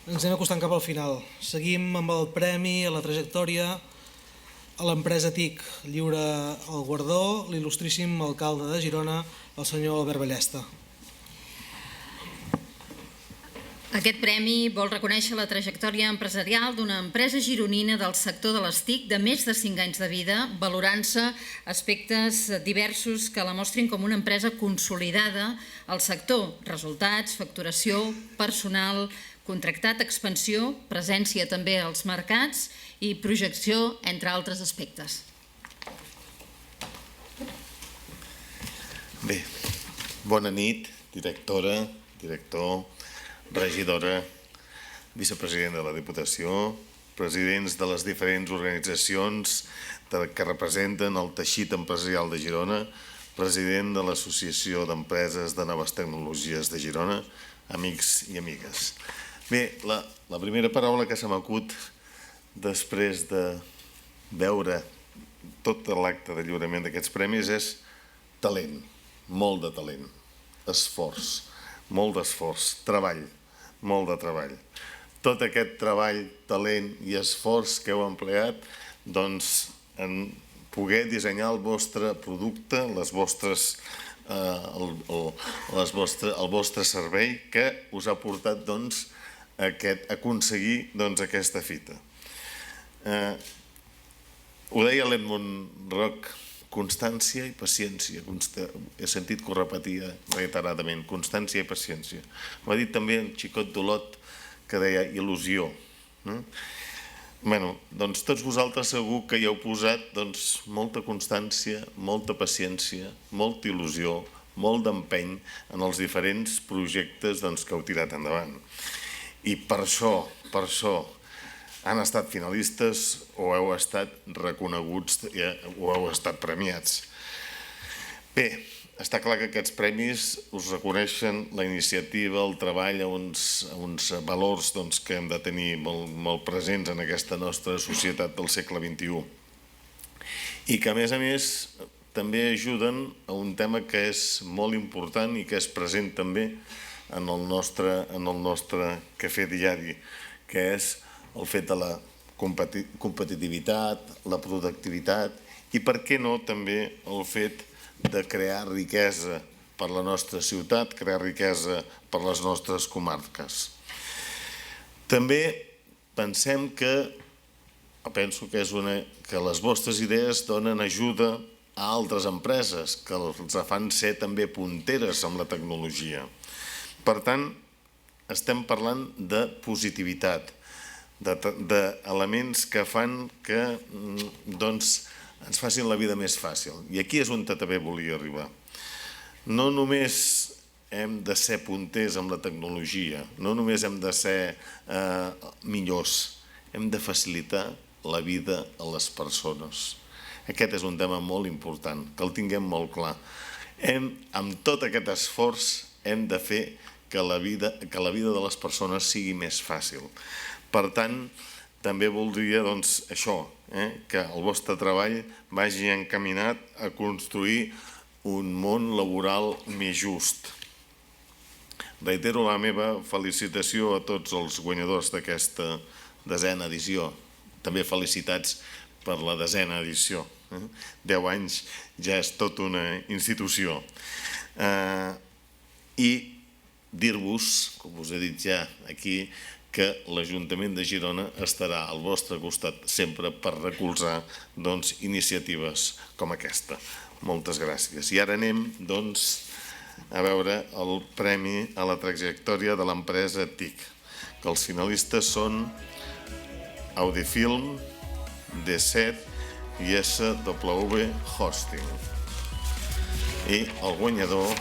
Ens anem acostant cap al final. Seguim amb el premi a la trajectòria a l'empresa TIC. Lliura el guardó l'il·lustríssim alcalde de Girona, el senyor Albert Ballesta. Aquest premi vol reconèixer la trajectòria empresarial d'una empresa gironina del sector de les TIC de més de 5 anys de vida, valorant-se aspectes diversos que la mostrin com una empresa consolidada al sector: resultats, facturació, personal contractat, expansió, presència també als mercats i projecció, entre altres aspectes. Bé, bona nit, directora, director, regidora, vicepresident de la Diputació, presidents de les diferents organitzacions que representen el teixit empresarial de Girona, president de l'Associació d'Empreses de Noves Tecnologies de Girona, amics i amigues. Bé, la primera paraula que se m'acut després de veure tot l'acte de lliurament d'aquests premis és talent, molt de talent, esforç, molt d'esforç, treball, molt de treball. Tot aquest treball, talent i esforç que heu empleat en poder dissenyar el vostre producte, el vostre servei que us ha portat a aconseguir aquesta fita. Ho deia l'Edmund Rock: constància i paciència. He sentit que ho repetia reiteradament: constància i paciència. M'ha dit també en Xicot d'Olot, que deia il·lusió. Doncs tots vosaltres segur que hi heu posat molta constància, molta paciència, molta il·lusió, molt d'empeny en els diferents projectes que heu tirat endavant. I per això han estat finalistes o heu estat reconeguts o heu estat premiats. Bé, està clar que aquests premis us reconeixen la iniciativa, el treball, uns valors que hem de tenir molt presents en aquesta nostra societat del segle XXI i que, a més, també ajuden a un tema que és molt important i que és present també en el nostre quefer diari, que és el fet de la competitivitat, la productivitat i, per què no, també el fet de crear riquesa per la nostra ciutat, crear riquesa per les nostres comarques. També penso que les vostres idees donen ajuda a altres empreses que els fan ser també punteres amb la tecnologia. Per tant, estem parlant de positivitat, d'elements que fan que ens facin la vida més fàcil. I aquí és on també volia arribar. No només hem de ser punters amb la tecnologia, no només hem de ser millors, hem de facilitar la vida a les persones. Aquest és un tema molt important, que el tinguem molt clar. Amb tot aquest esforç hem de fer que la vida de les persones sigui més fàcil. Per tant, també voldria això, que el vostre treball vagi encaminat a construir un món laboral més just. Reitero la meva felicitació a tots els guanyadors d'aquesta 10a edició. També felicitats per la 10a edició. 10 anys ja és tota una institució. I dir-vos, com us he dit ja aquí, que l'Ajuntament de Girona estarà al vostre costat sempre per recolzar iniciatives com aquesta. Moltes gràcies. I ara anem a veure el premi a la trajectòria de l'empresa TIC, que els finalistes són Audifilm, D7 i SW Hosting. I el guanyador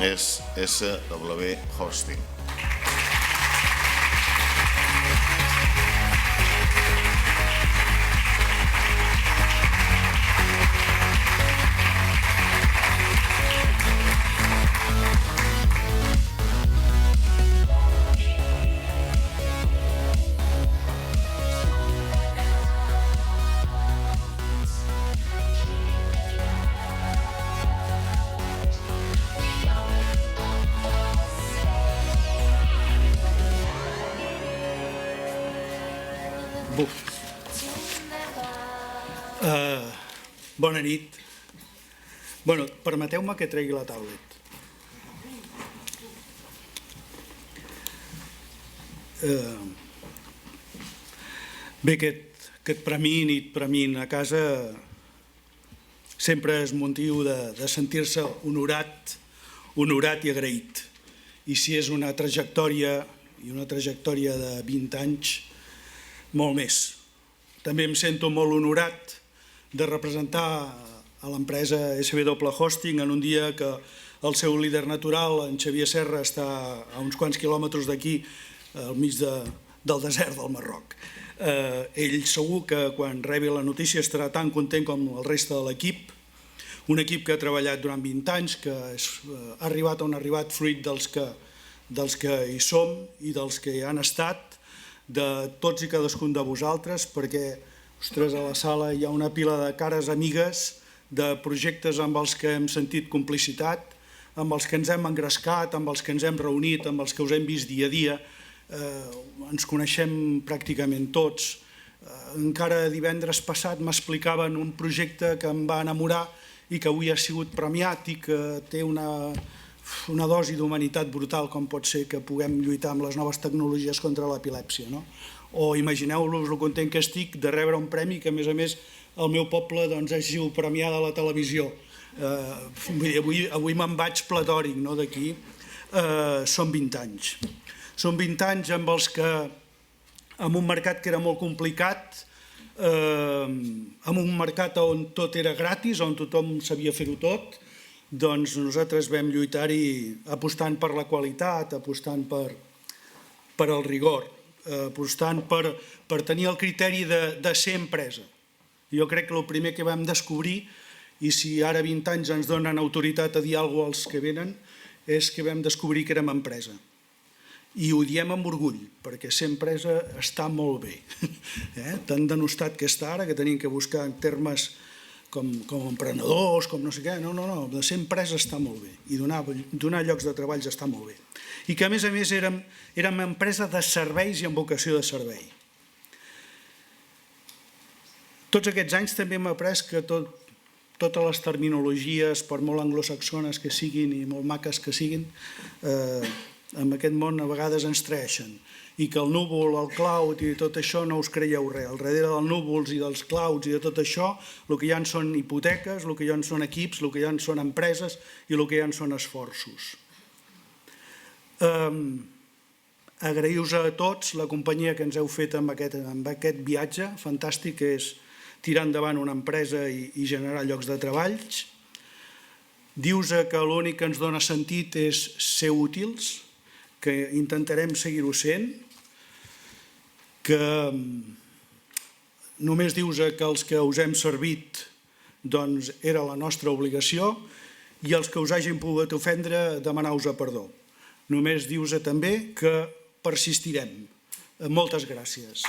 és SW Hosting. Bona nit. Bueno, permeteu-me que tregui la tablet. Bé, aquest premin a casa sempre és motiu de sentir-se honorat i agraït. I si és una trajectòria de 20 anys, molt més. També em sento molt honorat de representar a l'empresa SW Hosting en un dia que el seu líder natural, en Xavier Serra, està a uns quants quilòmetres d'aquí, al mig del desert del Marroc. Ell segur que quan rebi la notícia estarà tan content com el reste de l'equip, un equip que ha treballat durant 20 anys, que ha arribat on ha arribat fruit dels que hi som i dels que hi han estat, de tots i cadascun de vosaltres, perquè, ostres, a la sala hi ha una pila de cares amigues, de projectes amb els que hem sentit complicitat, amb els que ens hem engrescat, amb els que ens hem reunit, amb els que us hem vist dia a dia. Ens coneixem pràcticament tots. Encara divendres passat m'explicaven un projecte que em va enamorar i que avui ha sigut premiat i que té una dosi d'humanitat brutal, com pot ser que puguem lluitar amb les noves tecnologies contra l'epilèpsia. O imagineu-vos el content que estic de rebre un premi que, a més, el meu poble hagi sigut premiat a la televisió. Avui me'n vaig pletòric d'aquí. Són 20 anys. Són 20 anys amb els que, en un mercat que era molt complicat, en un mercat on tot era gratis, on tothom sabia fer-ho tot, doncs nosaltres vam lluitar-hi apostant per la qualitat, apostant per el rigor, apostant per tenir el criteri de ser empresa. Jo crec que el primer que vam descobrir, i si ara 20 anys ens donen autoritat a dir alguna cosa als que venen, és que vam descobrir que érem empresa. I ho diem amb orgull, perquè ser empresa està molt bé. Tan denostat que està ara, que tenim que buscar termes com emprenedors, com no sé què. No, de ser empresa està molt bé. I donar llocs de treball està molt bé. I que, a més, érem empresa de serveis i amb vocació de servei. Tots aquests anys també hem après que totes les terminologies, per molt anglosaxones que siguin i molt maques que siguin, en aquest món a vegades ens traeixen, i que el núvol, el cloud i tot això no us creieu res. Al darrere dels núvols i dels clouds i de tot això, el que hi ha són hipoteques, el que hi ha són equips, el que hi ha són empreses i el que hi ha són esforços. Agraïu-vos a tots la companyia que ens heu fet amb aquest viatge fantàstic que és tirar endavant una empresa i generar llocs de treballs. Dius que l'únic que ens dona sentit és ser útils, que intentarem seguir-ho sent, que només dius que els que us hem servit doncs era la nostra obligació i els que us hagin pogut ofendre demanar-vos perdó. Només dius també que persistirem. Moltes gràcies.